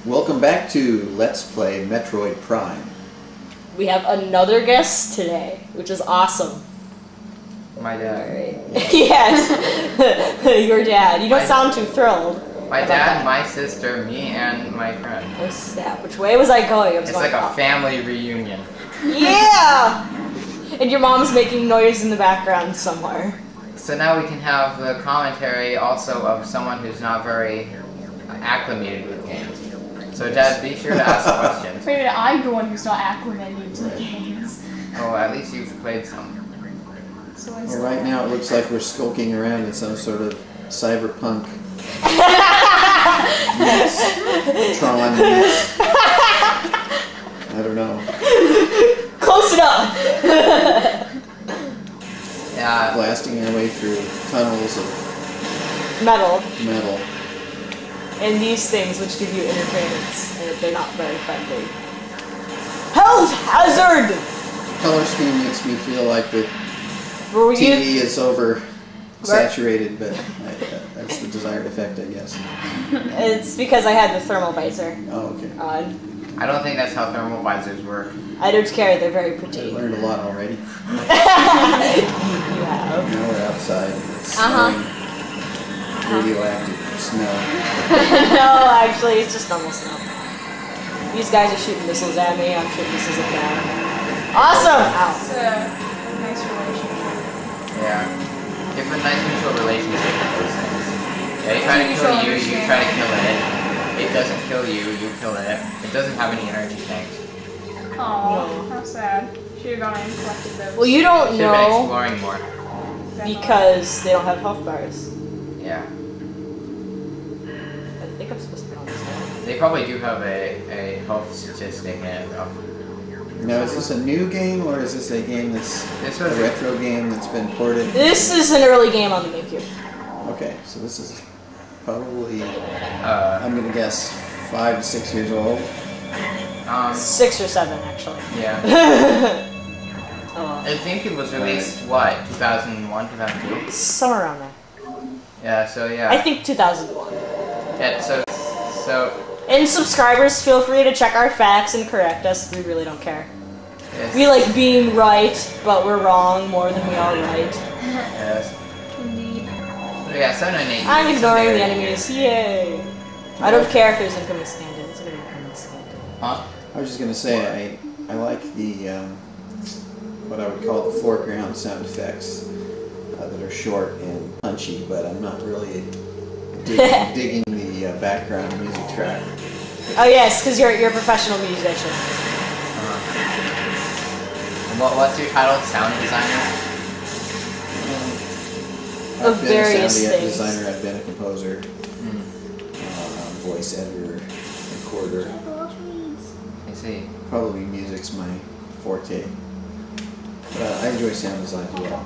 Welcome back to Let's Play Metroid Prime. We have another guest today, which is awesome. My dad. Yes, your dad. You don't sound too thrilled. My dad, my sister, me, and my friend. Oh snap, which way was I going? It's like a family reunion. Yeah! And your mom's making noise in the background somewhere. So now we can have the commentary also of someone who's not very acclimated with games. So Dad, be sure to ask questions. Wait a minute, I'm the one who's not acclimated to the games. Oh, at least you've played some. So Well, right now it looks like we're skulking around in some sort of cyberpunk Tron meets. I don't know. Close enough! Yeah. Blasting our way through tunnels of Metal. metal. And these things which give you interference, and they're not very friendly. Health hazard! The color scheme makes me feel like the Were you? TV is over saturated, but that's the desired effect, I guess. It's because I had the thermal visor Oh, okay. on. I don't think that's how thermal visors work. I don't care, they're very I pretty. learned a lot already. You have. Now we're outside. It's Uh-huh. snowing. Radioactive snow. No, actually, it's just normal snow. These guys are shooting missiles at me, I'm shooting missiles at them. Awesome! Ow. It's a nice relationship. Yeah. You have a nice mutual relationship with those things. Yeah, they try to kill you, you try to kill it. It doesn't kill you, you kill it. It doesn't have any energy tanks. Aw, how sad. Should have gone and collected those. Well, you don't Should have been know exploring more. because they don't have health bars. Yeah. I think I'm supposed to be on this one. They probably do have a health statistic in it though. Now, is this a new game, or is this a game that's This a was retro game that's been ported? This is an early game on the GameCube. Okay, so this is probably, uh I'm gonna guess, 5 to 6 years old. 6 or 7, actually. yeah. Oh, I think it was released what, 2001, 2002? somewhere around there. Yeah, so yeah. I think 2001. Yeah, so And subscribers, feel free to check our facts and correct us. We really don't care. yes. We like being right, but we're wrong more than we are right. Yes. Indeed. So yeah, 7 and 8. I'm ignoring the enemies. Yay! I don't care if there's incoming stand-ins. Huh? I was just gonna say, I like the, what I would call the foreground sound effects that are short and punchy, but I'm not really digging the background music track. Oh yes, because you're a professional musician. And what's your title? Sound designer? Of I've been various a sound things. designer, I've been a composer, Hmm. voice editor, recorder. I see. Probably music's my forte. But I enjoy sound design as well.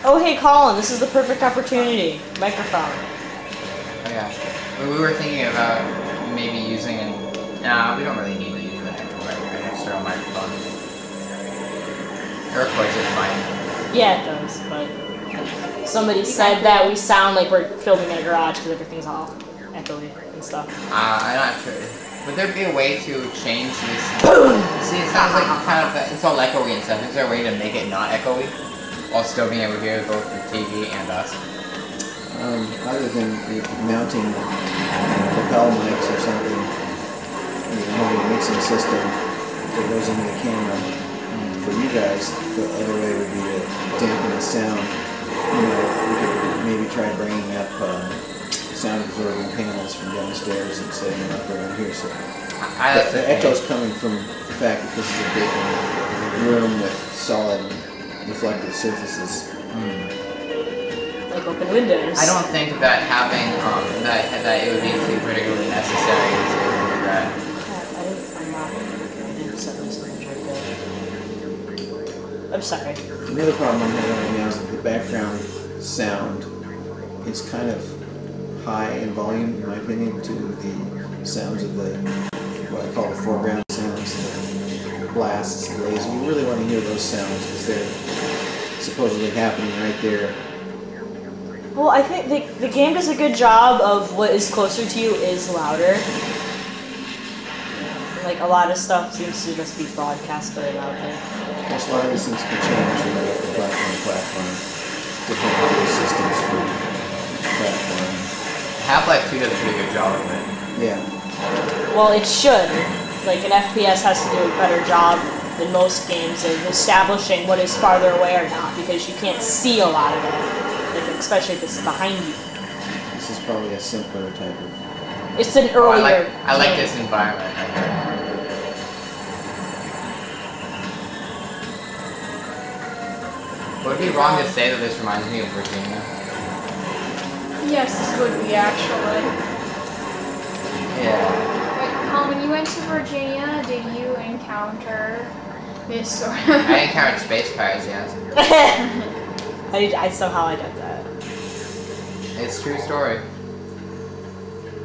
Oh hey Colin, this is the perfect opportunity. Microphone. Oh yeah. We were thinking about maybe using an... Nah, we don't really need to use an external microphone. It records it fine. Yeah, it does, but somebody said that we sound like we're filming in a garage because everything's all echoey and stuff. I'm not sure. Would there be a way to change this? See, it sounds like kind of... It's all echoey and stuff. Is there a way to make it not echoey? While still being able to hear both the TV and us? Other than mounting lapel mics or something, having a mixing system that goes into the camera. For you guys, the other way would be to dampen the sound. We could maybe try bringing up sound absorbing panels from downstairs and setting them up around here. So the echo's coming from the fact that this is a big room with solid reflective surfaces. Like open windows. I don't think that having that it would be particularly necessary to do that. I didn't set this in the I'm sorry. The other problem I'm having right now is that the background sound is kind of high in volume, in my opinion, to the sounds of the what I call the foreground sounds, the blasts, the lasers. You really want to hear those sounds because they're supposedly happening right there. Well, I think the game does a good job of what is closer to you is louder. a lot of stuff seems to just be broadcast very loudly. Of course, a lot of these things can change, you know, from platform to platform. Different audio systems for each platform. Half-Life 2 does a pretty good job of it. Yeah. Well, it should. Like, an FPS has to do a better job than most games of establishing what is farther away or not, because you can't see a lot of it, like, especially if it's behind you. This is probably a simpler type of... It's an earlier I like game. this environment. Would it be wrong to say that this reminds me of Virginia? Yes, this would be actually. Yeah. Wait, when you went to Virginia, did you encounter this sort of... I encountered space pirates, yes. I somehow I did that. It's a true story.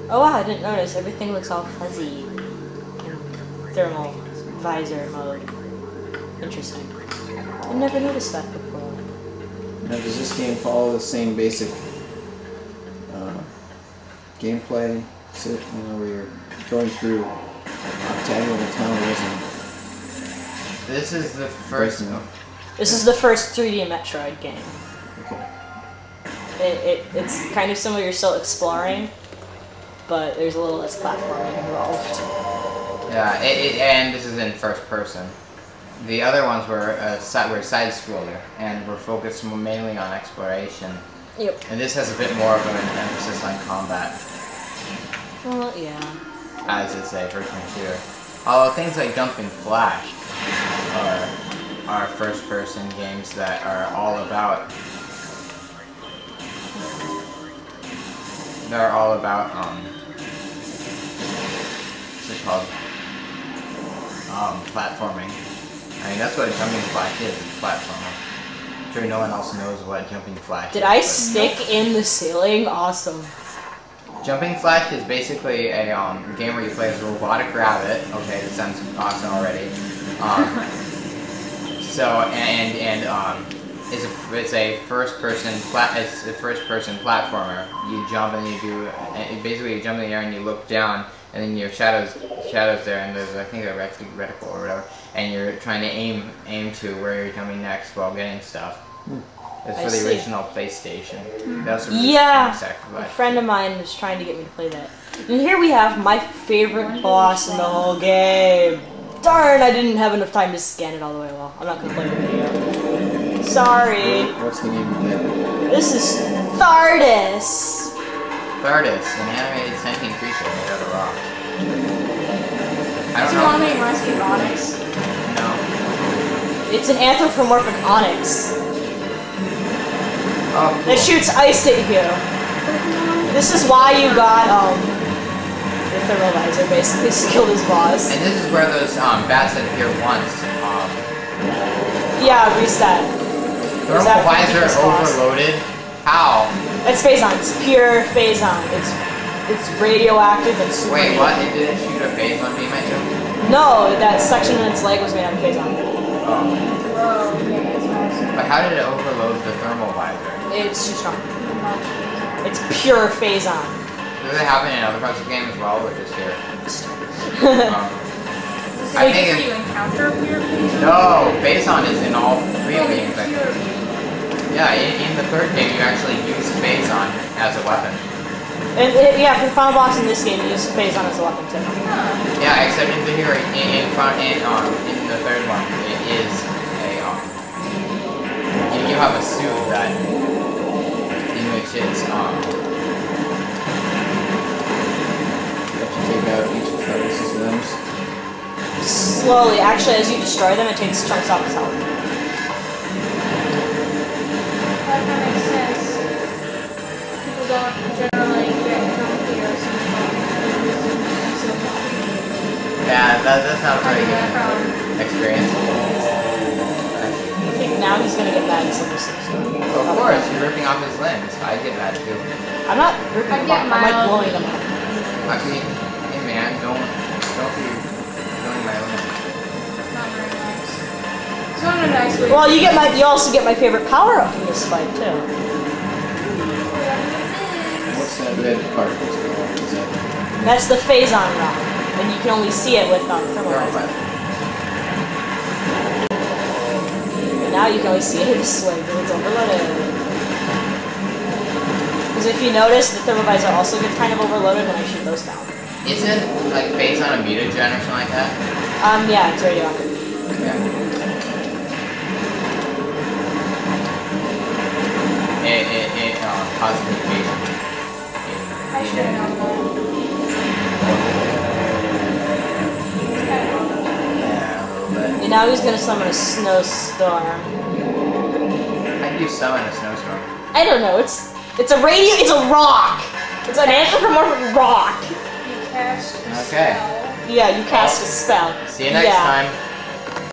Oh wow, I didn't notice. Everything looks all fuzzy. In thermal visor mode. Interesting. I never noticed that before. Now, does this game follow the same basic gameplay? So, you know, where you're going through octagonal towers and... This is the first... This is the first 3D Metroid game. Okay. It's kind of similar, you're still exploring, but there's a little less platforming involved. Yeah, and this is in first person. The other ones were side-scroller, and were focused mainly on exploration. Yep. And this has a bit more of an emphasis on combat. Well, yeah. As it's a first-person shooter. Although things like Jumping Flash are first-person games that are all about... They're all about, what's it called? Platforming. I mean, that's what a Jumping Flash is, platforming. I'm sure no one else knows what Jumping Flash is. Did I stick in the ceiling? Awesome. Jumping Flash is basically a game where you play as a robotic rabbit. Okay, that sounds awesome already. It's a first-person platformer. You jump and you do basically you jump in the air and you look down, and then your shadows there, and there's I think a reticle or whatever, and you're trying to aim to where you're jumping next while getting stuff. It's for the original PlayStation. Yeah, a friend of mine was trying to get me to play that. And here we have my favorite boss in the whole game. Darn, I didn't have enough time to scan it all the way well. I'm not gonna play the video. Sorry. What's the name of that? This is Thardus. Thardus, an animated sentient creature made out of rock. I Does don't your know. name reminds me of Onyx? No. It's an anthropomorphic onyx Oh, cool. that shoots ice at you. This is why you got the thermal visor basically killed his boss. And this is where those bats that appear once. Yeah, reset. Thermal visor overloaded. How? It's phazon. It's pure phazon. It's radioactive and super. Wait, what? It didn't shoot a phazon beam at you? No, that section in its leg was made out of phazon. Oh. Whoa, okay, that's awesome. But how did it overload the thermal visor? It's too strong. It's pure phazon. Does it happen in other parts of the game as well, or just here? I think you encounter pure phazon? No, phazon is in all three games. I think. Yeah, in the third game you actually use phazon as a weapon. Yeah, for the final boss in this game, you use phazon as a weapon too. Yeah, except in the here in the third one, it is a you have a suit that in which it's You have to take out each of Travis's limbs. Slowly, actually, as you destroy them, it takes chunks off his health. That kind of makes sense. People don't generally get healthy or something. yeah, that's not a very good From experience. I think now he's gonna get mad at some of this stuff. Of course, you're ripping off his limbs. I get that too. I'm not ripping I them get off, I'm like mild. blowing them up. Actually, hey man, don't be doing my limbs. not very nice. It's not a nice way. Well, you also get my favorite power up from this fight too. What's that red part? Is that... That's the phazon rock. and you can only see it with thermal visor. And now you can only see it this way because it's overloaded. Because if you notice, the thermal visor also gets kind of overloaded when I shoot those down. Is it like based on a mutagen or something like that? Yeah, it's radioactive. Yeah. It causes mutation. I should have known that. Yeah, a little bit. And now he's gonna summon a snowstorm. How do you summon a snowstorm? I don't know. It's a rock. It's an anthropomorphic rock. You cast a Okay. spell. Yeah, you cast a spell. See you next time.